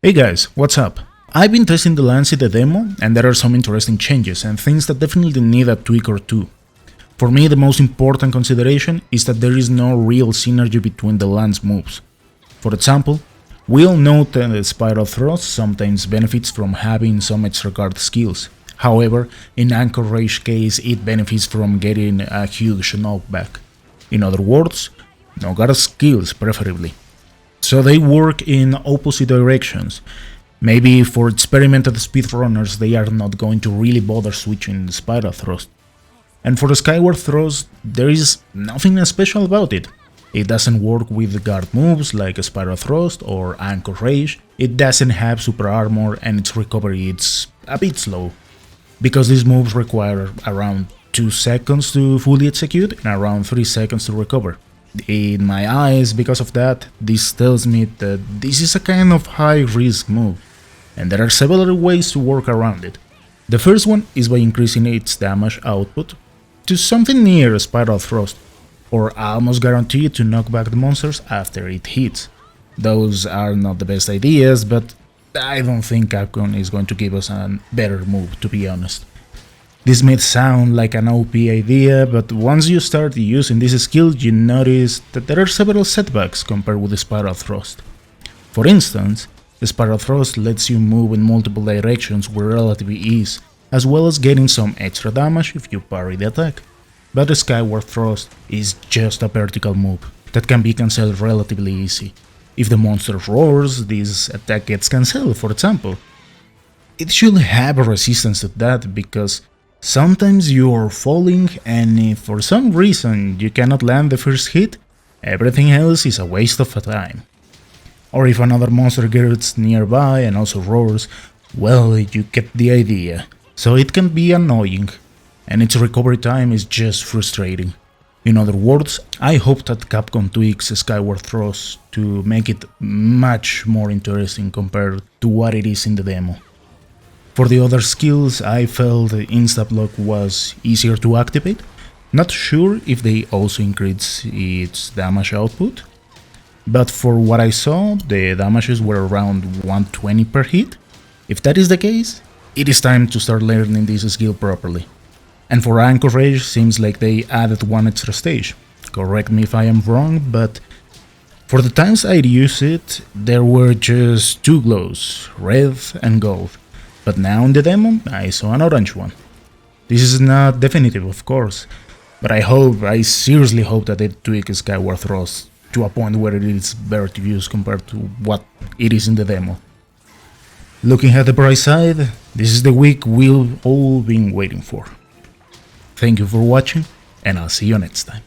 Hey guys, what's up? I've been testing the lance in the demo and there are some interesting changes and things that definitely need a tweak or two. For me, the most important consideration is that there is no real synergy between the lance moves. For example, we all know that the spiral thrust sometimes benefits from having some extra guard skills. However, in Anchorage case it benefits from getting a huge knockback. In other words, no guard skills preferably. So they work in opposite directions. Maybe for experimented speedrunners they are not going to really bother switching the spiral thrust. And for the Skyward thrust, there is nothing special about it. It doesn't work with guard moves like a spiral thrust or Anchorage, it doesn't have super armor and its recovery is a bit slow. Because these moves require around 2 seconds to fully execute and around 3 seconds to recover. In my eyes, because of that, this tells me that this is a kind of high-risk move, and there are several ways to work around it. The first one is by increasing its damage output to something near a spiral thrust, or almost guaranteed to knock back the monsters after it hits. Those are not the best ideas, but I don't think Capcom is going to give us a better move, to be honest. This may sound like an OP idea, but once you start using this skill you notice that there are several setbacks compared with the spiral thrust. For instance, the spiral thrust lets you move in multiple directions with relative ease, as well as getting some extra damage if you parry the attack. But the Skyward thrust is just a vertical move that can be cancelled relatively easy. If the monster roars, this attack gets cancelled, for example. It should have a resistance to that because sometimes you are falling and if for some reason you cannot land the first hit, everything else is a waste of time. Or if another monster gets nearby and also roars, well, you get the idea. So it can be annoying, and its recovery time is just frustrating. In other words, I hope that Capcom tweaks Skyward thrust to make it much more interesting compared to what it is in the demo. For the other skills, I felt the Insta block was easier to activate. Not sure if they also increase its damage output, but for what I saw, the damages were around 120 per hit. If that is the case, it is time to start learning this skill properly. And for Anchorage, seems like they added one extra stage. Correct me if I am wrong, but for the times I'd used it, there were just 2 glows, red and gold. But now in the demo, I saw an orange one. This is not definitive, of course, but I seriously hope that they tweak Skyward thrust to a point where it is better to use compared to what it is in the demo. Looking at the bright side, this is the week we've all been waiting for. Thank you for watching, and I'll see you next time.